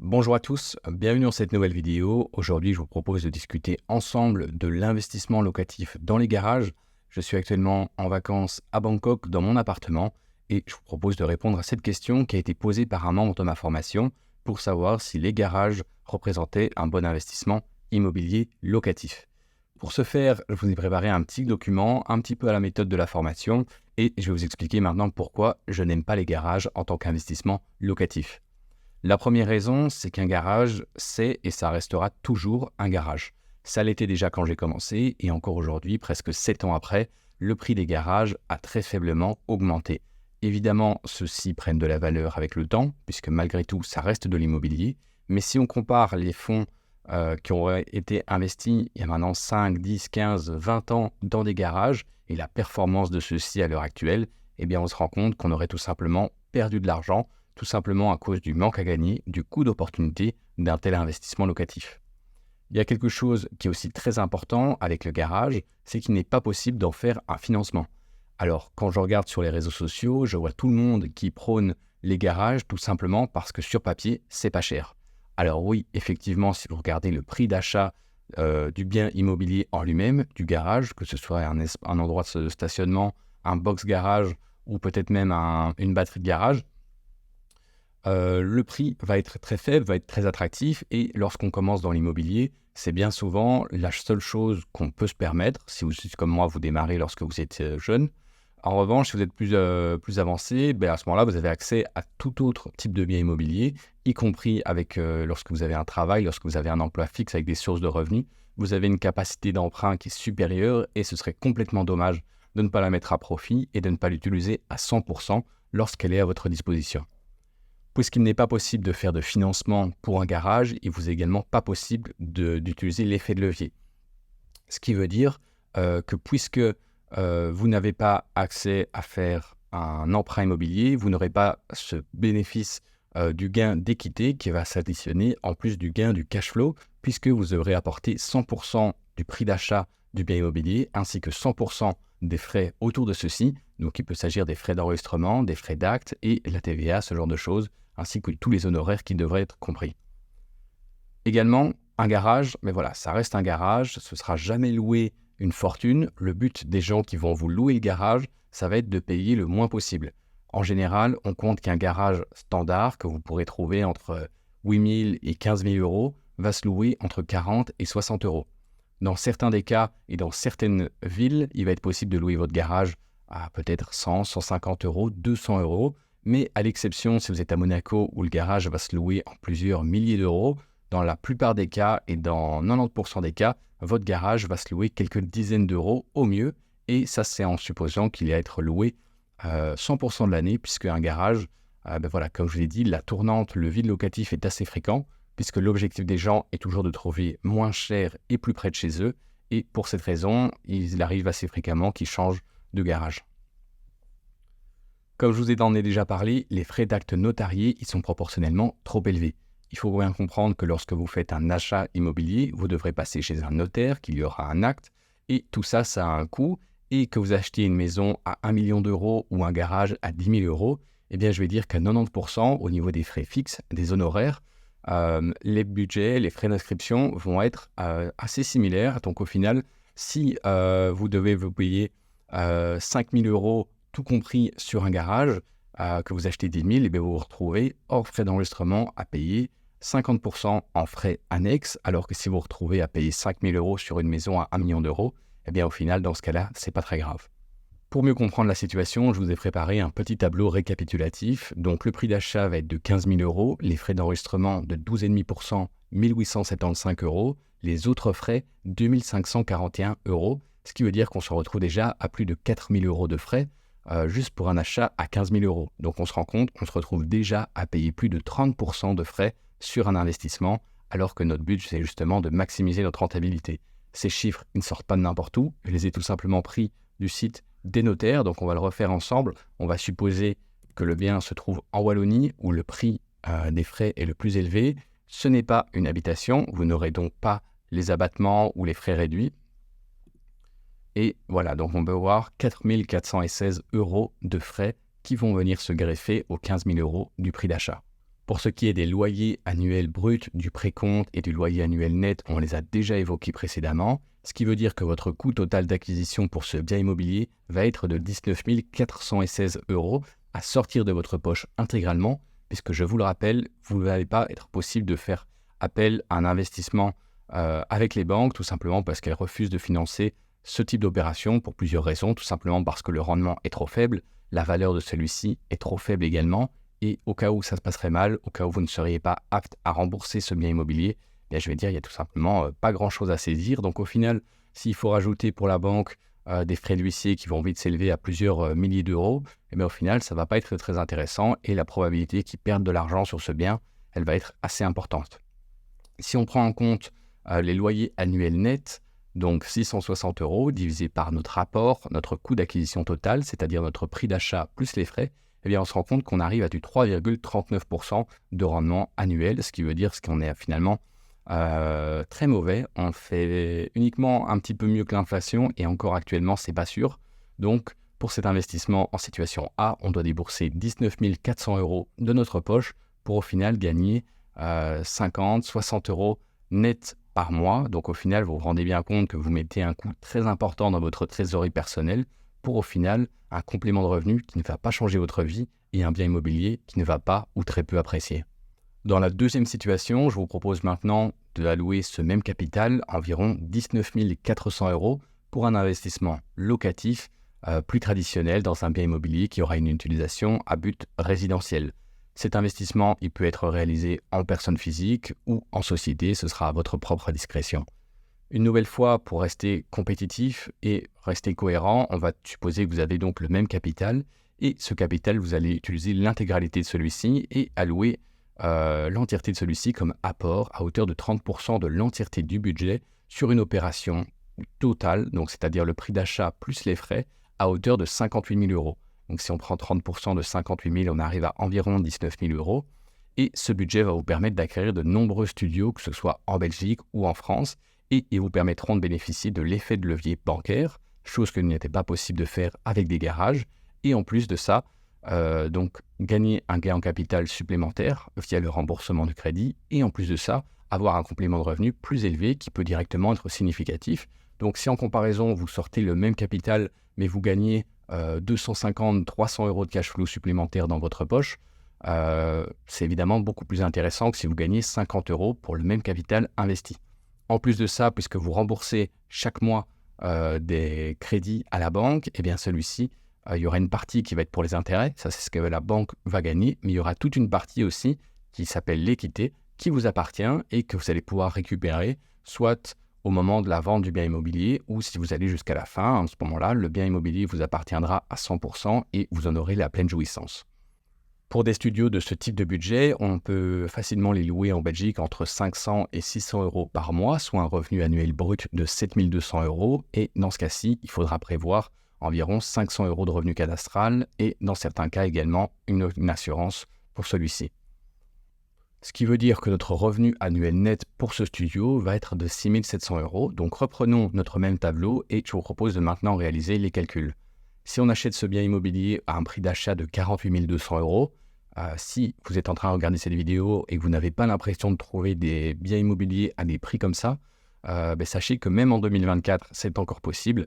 Bonjour à tous, bienvenue dans cette nouvelle vidéo. Aujourd'hui, je vous propose de discuter ensemble de l'investissement locatif dans les garages. Je suis actuellement en vacances à Bangkok dans mon appartement et je vous propose de répondre à cette question qui a été posée par un membre de ma formation pour savoir si les garages représentaient un bon investissement immobilier locatif. Pour ce faire, je vous ai préparé un petit document un petit peu à la méthode de la formation et je vais vous expliquer maintenant pourquoi je n'aime pas les garages en tant qu'investissement locatif. La première raison, c'est qu'un garage, c'est et ça restera toujours un garage. Ça l'était déjà quand j'ai commencé et encore aujourd'hui, presque 7 ans après, le prix des garages a très faiblement augmenté. Évidemment, ceux-ci prennent de la valeur avec le temps, puisque malgré tout, ça reste de l'immobilier. Mais si on compare les fonds qui auraient été investis il y a maintenant 5, 10, 15, 20 ans dans des garages et la performance de ceux-ci à l'heure actuelle, eh bien on se rend compte qu'on aurait tout simplement perdu de l'argent tout simplement à cause du manque à gagner, du coût d'opportunité d'un tel investissement locatif. Il y a quelque chose qui est aussi très important avec le garage, c'est qu'il n'est pas possible d'en faire un financement. Alors, quand je regarde sur les réseaux sociaux, je vois tout le monde qui prône les garages tout simplement parce que sur papier, c'est pas cher. Alors oui, effectivement, si vous regardez le prix d'achat du bien immobilier en lui-même, du garage, que ce soit un endroit de stationnement, un box garage ou peut-être même une batterie de garage, le prix va être très faible, va être très attractif et lorsqu'on commence dans l'immobilier, c'est bien souvent la seule chose qu'on peut se permettre, si vous êtes comme moi, vous démarrez lorsque vous êtes jeune. En revanche, si vous êtes plus avancé, à ce moment-là, vous avez accès à tout autre type de bien immobilier, y compris avec lorsque vous avez un travail, lorsque vous avez un emploi fixe avec des sources de revenus, vous avez une capacité d'emprunt qui est supérieure et ce serait complètement dommage de ne pas la mettre à profit et de ne pas l'utiliser à 100% lorsqu'elle est à votre disposition. Puisqu'il n'est pas possible de faire de financement pour un garage, il vous est également pas possible d'utiliser l'effet de levier. Ce qui veut dire que puisque vous n'avez pas accès à faire un emprunt immobilier, vous n'aurez pas ce bénéfice du gain d'équité qui va s'additionner en plus du gain du cash flow, puisque vous aurez apporté 100% du prix d'achat du bien immobilier ainsi que 100% des frais autour de ceci. Donc il peut s'agir des frais d'enregistrement, des frais d'acte et la TVA, ce genre de choses, ainsi que tous les honoraires qui devraient être compris. Également, un garage, mais voilà, ça reste un garage, ce ne sera jamais loué une fortune. Le but des gens qui vont vous louer le garage, ça va être de payer le moins possible. En général, on compte qu'un garage standard, que vous pourrez trouver entre 8 000 et 15 000 euros, va se louer entre 40 et 60 euros. Dans certains des cas et dans certaines villes, il va être possible de louer votre garage à peut-être 100, 150 euros, 200 euros. Mais à l'exception, si vous êtes à Monaco où le garage va se louer en plusieurs milliers d'euros, dans la plupart des cas et dans 90% des cas, votre garage va se louer quelques dizaines d'euros au mieux. Et ça, c'est en supposant qu'il va être loué 100% de l'année, puisque un garage, voilà, comme je vous l'ai dit, la tournante, le vide locatif est assez fréquent, puisque l'objectif des gens est toujours de trouver moins cher et plus près de chez eux. Et pour cette raison, il arrive assez fréquemment qu'ils changent de garage. Comme je vous en ai déjà parlé, les frais d'acte notariés ils sont proportionnellement trop élevés. Il faut bien comprendre que lorsque vous faites un achat immobilier, vous devrez passer chez un notaire, qu'il y aura un acte, et tout ça, ça a un coût. Et que vous achetiez une maison à 1 million d'euros ou un garage à 10 000 euros, eh bien, je vais dire qu'à 90% au niveau des frais fixes, des honoraires, les budgets, les frais d'inscription vont être assez similaires. Donc, au final, si vous devez vous payer 5 000 euros tout compris sur un garage, que vous achetez 10 000, et bien vous vous retrouvez hors frais d'enregistrement à payer 50% en frais annexes, alors que si vous vous retrouvez à payer 5 000 euros sur une maison à 1 million d'euros, eh bien au final, dans ce cas-là, c'est pas très grave. Pour mieux comprendre la situation, je vous ai préparé un petit tableau récapitulatif. Donc le prix d'achat va être de 15 000 euros, les frais d'enregistrement de 12,5%, 1 875 euros, les autres frais, 2 541 euros, ce qui veut dire qu'on se retrouve déjà à plus de 4 000 euros de frais, juste pour un achat à 15 000 euros. Donc on se rend compte qu'on se retrouve déjà à payer plus de 30% de frais sur un investissement, alors que notre but, c'est justement de maximiser notre rentabilité. Ces chiffres, ils ne sortent pas de n'importe où, je les ai tout simplement pris du site des notaires, donc on va le refaire ensemble. On va supposer que le bien se trouve en Wallonie, où le prix des frais est le plus élevé. Ce n'est pas une habitation, vous n'aurez donc pas les abattements ou les frais réduits. Et voilà, donc on peut voir 4 416 euros de frais qui vont venir se greffer aux 15 000 euros du prix d'achat. Pour ce qui est des loyers annuels bruts, du précompte et du loyer annuel net, on les a déjà évoqués précédemment, ce qui veut dire que votre coût total d'acquisition pour ce bien immobilier va être de 19 416 € à sortir de votre poche intégralement, puisque je vous le rappelle, vous n'allez pas être possible de faire appel à un investissement avec les banques, tout simplement parce qu'elles refusent de financer ce type d'opération pour plusieurs raisons, tout simplement parce que le rendement est trop faible, la valeur de celui-ci est trop faible également, et au cas où ça se passerait mal, au cas où vous ne seriez pas apte à rembourser ce bien immobilier, bien, je vais dire, il n'y a tout simplement pas grand-chose à saisir. Donc au final, s'il faut rajouter pour la banque des frais de huissier qui vont vite s'élever à plusieurs milliers d'euros, eh bien, au final, ça ne va pas être très intéressant et la probabilité qu'ils perdent de l'argent sur ce bien, elle va être assez importante. Si on prend en compte les loyers annuels nets, donc 660 € divisé par notre apport, notre coût d'acquisition total, c'est-à-dire notre prix d'achat plus les frais, eh bien on se rend compte qu'on arrive à du 3,39% de rendement annuel, ce qui veut dire qu'on est finalement très mauvais. On fait uniquement un petit peu mieux que l'inflation et encore actuellement, c'est pas sûr. Donc, pour cet investissement en situation A, on doit débourser 19 400 € de notre poche pour au final gagner 50, 60 € net par mois. Donc au final, vous vous rendez bien compte que vous mettez un coût très important dans votre trésorerie personnelle pour au final un complément de revenu qui ne va pas changer votre vie et un bien immobilier qui ne va pas ou très peu apprécier. Dans la deuxième situation, je vous propose maintenant d'allouer ce même capital, environ 19 400 € pour un investissement locatif plus traditionnel dans un bien immobilier qui aura une utilisation à but résidentiel. Cet investissement, il peut être réalisé en personne physique ou en société, ce sera à votre propre discrétion. Une nouvelle fois, pour rester compétitif et rester cohérent, on va supposer que vous avez donc le même capital et ce capital, vous allez utiliser l'intégralité de celui-ci et allouer l'entièreté de celui-ci comme apport à hauteur de 30% de l'entièreté du budget sur une opération totale, donc c'est-à-dire le prix d'achat plus les frais, à hauteur de 58 000 €. Donc si on prend 30% de 58 000, on arrive à environ 19 000 €. Et ce budget va vous permettre d'acquérir de nombreux studios, que ce soit en Belgique ou en France, et ils vous permettront de bénéficier de l'effet de levier bancaire, chose que n'était pas possible de faire avec des garages. Et en plus de ça, donc gagner un gain en capital supplémentaire via le remboursement du crédit, et en plus de ça, avoir un complément de revenu plus élevé qui peut directement être significatif. Donc si en comparaison, vous sortez le même capital, mais vous gagnez 250, 300 € de cash flow supplémentaires dans votre poche, c'est évidemment beaucoup plus intéressant que si vous gagnez 50 € pour le même capital investi. En plus de ça, puisque vous remboursez chaque mois des crédits à la banque, eh bien celui-ci, il y aura une partie qui va être pour les intérêts, ça c'est ce que la banque va gagner, mais il y aura toute une partie aussi qui s'appelle l'équité, qui vous appartient et que vous allez pouvoir récupérer, soit au moment de la vente du bien immobilier, ou si vous allez jusqu'à la fin, en ce moment-là, le bien immobilier vous appartiendra à 100% et vous en aurez la pleine jouissance. Pour des studios de ce type de budget, on peut facilement les louer en Belgique entre 500 et 600 € par mois, soit un revenu annuel brut de 7 200 €. Et dans ce cas-ci, il faudra prévoir environ 500 € de revenu cadastral et dans certains cas également une assurance pour celui-ci. Ce qui veut dire que notre revenu annuel net pour ce studio va être de 6 700 €. Donc reprenons notre même tableau et je vous propose de maintenant réaliser les calculs. Si on achète ce bien immobilier à un prix d'achat de 48 200 €, si vous êtes en train de regarder cette vidéo et que vous n'avez pas l'impression de trouver des biens immobiliers à des prix comme ça, sachez que même en 2024, c'est encore possible.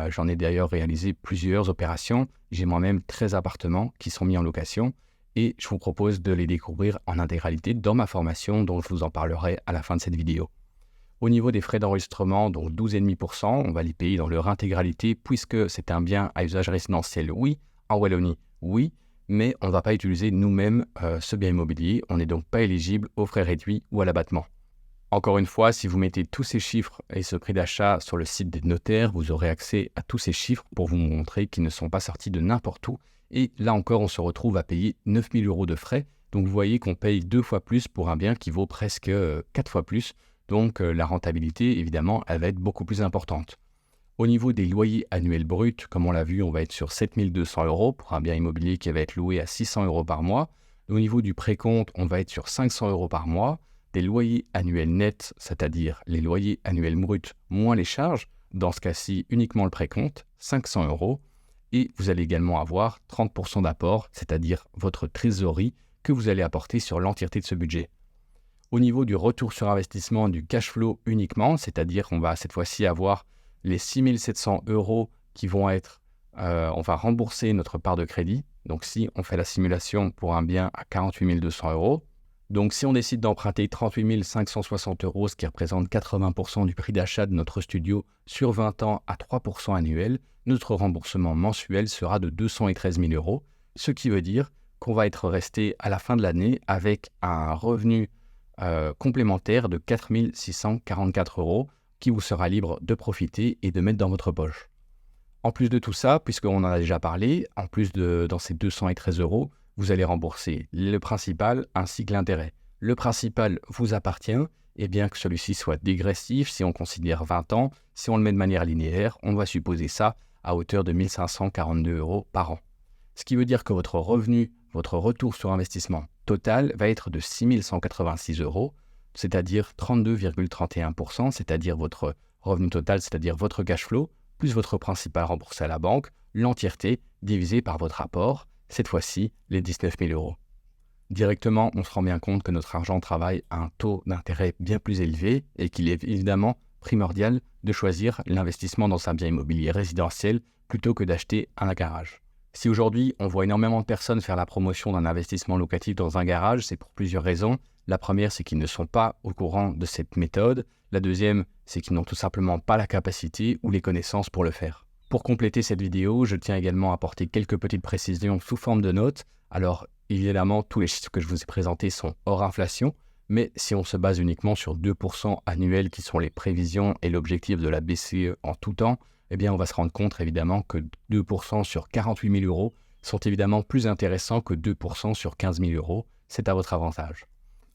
J'en ai d'ailleurs réalisé plusieurs opérations. J'ai moi-même 13 appartements qui sont mis en location et je vous propose de les découvrir en intégralité dans ma formation dont je vous en parlerai à la fin de cette vidéo. Au niveau des frais d'enregistrement, donc 12,5%, on va les payer dans leur intégralité puisque c'est un bien à usage résidentiel, oui. En Wallonie, oui. Mais on ne va pas utiliser nous-mêmes ce bien immobilier. On n'est donc pas éligible aux frais réduits ou à l'abattement. Encore une fois, si vous mettez tous ces chiffres et ce prix d'achat sur le site des notaires, vous aurez accès à tous ces chiffres pour vous montrer qu'ils ne sont pas sortis de n'importe où. Et là encore, on se retrouve à payer 9 000 € de frais. Donc vous voyez qu'on paye 2 fois plus pour un bien qui vaut presque 4 fois plus. Donc la rentabilité, évidemment, elle va être beaucoup plus importante. Au niveau des loyers annuels bruts, comme on l'a vu, on va être sur 7 200 € pour un bien immobilier qui va être loué à 600 € par mois. Au niveau du précompte, on va être sur 500 € par mois. Des loyers annuels nets, c'est-à-dire les loyers annuels bruts moins les charges, dans ce cas-ci uniquement le précompte, 500 €. Et vous allez également avoir 30% d'apport, c'est-à-dire votre trésorerie que vous allez apporter sur l'entièreté de ce budget. Au niveau du retour sur investissement du cash flow uniquement, c'est-à-dire qu'on va cette fois-ci avoir les 6 700 € qui vont être, on va rembourser notre part de crédit. Donc si on fait la simulation pour un bien à 48 200 €, donc si on décide d'emprunter 38 560 €, ce qui représente 80% du prix d'achat de notre studio sur 20 ans à 3% annuel, notre remboursement mensuel sera de 213 000 €, ce qui veut dire qu'on va être resté à la fin de l'année avec un revenu complémentaire de 4 644 € qui vous sera libre de profiter et de mettre dans votre poche. En plus de tout ça, puisqu'on en a déjà parlé, en plus dans ces 213 €, vous allez rembourser le principal ainsi que l'intérêt. Le principal vous appartient, et bien que celui-ci soit dégressif, si on considère 20 ans, si on le met de manière linéaire, on va supposer ça à hauteur de 1 542 € par an. Ce qui veut dire que votre revenu, votre retour sur investissement total va être de 6 186 €, c'est-à-dire 32,31%, c'est-à-dire votre revenu total, c'est-à-dire votre cash flow, plus votre principal remboursé à la banque, l'entièreté divisé par votre apport, cette fois-ci les 19 000 €. Directement, on se rend bien compte que notre argent travaille à un taux d'intérêt bien plus élevé et qu'il est évidemment primordial de choisir l'investissement dans un bien immobilier résidentiel plutôt que d'acheter un garage. Si aujourd'hui, on voit énormément de personnes faire la promotion d'un investissement locatif dans un garage, c'est pour plusieurs raisons. La première, c'est qu'ils ne sont pas au courant de cette méthode. La deuxième, c'est qu'ils n'ont tout simplement pas la capacité ou les connaissances pour le faire. Pour compléter cette vidéo, je tiens également à apporter quelques petites précisions sous forme de notes. Alors, évidemment, tous les chiffres que je vous ai présentés sont hors inflation, mais si on se base uniquement sur 2% annuels qui sont les prévisions et l'objectif de la BCE en tout temps, eh bien, on va se rendre compte évidemment que 2% sur 48 000 € sont évidemment plus intéressants que 2% sur 15 000 €. C'est à votre avantage.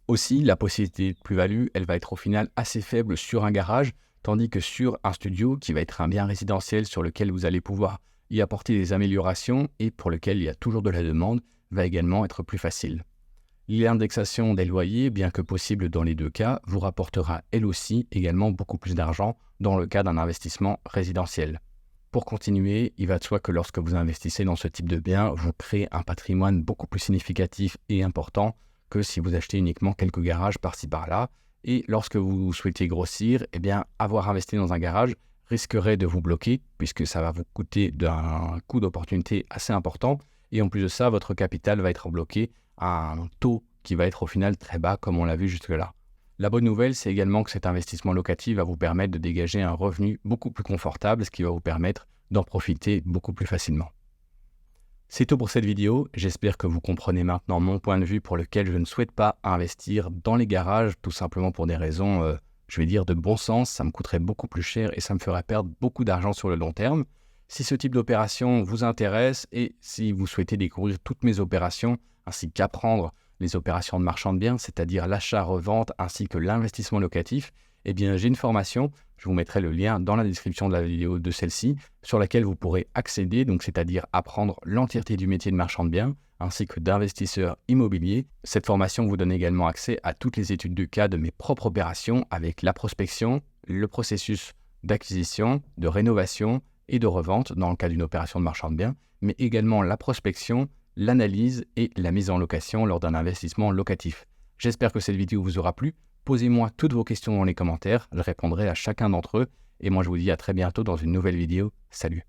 Aussi, la possibilité de plus-value, elle va être au final assez faible sur un garage, tandis que sur un studio, qui va être un bien résidentiel sur lequel vous allez pouvoir y apporter des améliorations et pour lequel il y a toujours de la demande, va également être plus facile. L'indexation des loyers, bien que possible dans les deux cas, vous rapportera elle aussi également beaucoup plus d'argent dans le cas d'un investissement résidentiel. Pour continuer, il va de soi que lorsque vous investissez dans ce type de bien, vous créez un patrimoine beaucoup plus significatif et important que si vous achetez uniquement quelques garages par-ci par-là. Et lorsque vous souhaitez grossir, eh bien, avoir investi dans un garage risquerait de vous bloquer puisque ça va vous coûter d'un coût d'opportunité assez important. Et en plus de ça, votre capital va être bloqué à un taux qui va être au final très bas comme on l'a vu jusque-là. La bonne nouvelle, c'est également que cet investissement locatif va vous permettre de dégager un revenu beaucoup plus confortable, ce qui va vous permettre d'en profiter beaucoup plus facilement. C'est tout pour cette vidéo, j'espère que vous comprenez maintenant mon point de vue pour lequel je ne souhaite pas investir dans les garages, tout simplement pour des raisons, je vais dire de bon sens, ça me coûterait beaucoup plus cher et ça me ferait perdre beaucoup d'argent sur le long terme. Si ce type d'opération vous intéresse et si vous souhaitez découvrir toutes mes opérations ainsi qu'apprendre les opérations de marchand de biens, c'est-à-dire l'achat-revente ainsi que l'investissement locatif, eh bien j'ai une formation, je vous mettrai le lien dans la description de la vidéo de celle-ci, sur laquelle vous pourrez accéder, donc c'est-à-dire apprendre l'entièreté du métier de marchand de biens ainsi que d'investisseur immobilier. Cette formation vous donne également accès à toutes les études de cas de mes propres opérations avec la prospection, le processus d'acquisition, de rénovation et de revente dans le cas d'une opération de marchand de biens, mais également la prospection, l'analyse et la mise en location lors d'un investissement locatif. J'espère que cette vidéo vous aura plu. Posez-moi toutes vos questions dans les commentaires, je répondrai à chacun d'entre eux. Et moi je vous dis à très bientôt dans une nouvelle vidéo. Salut!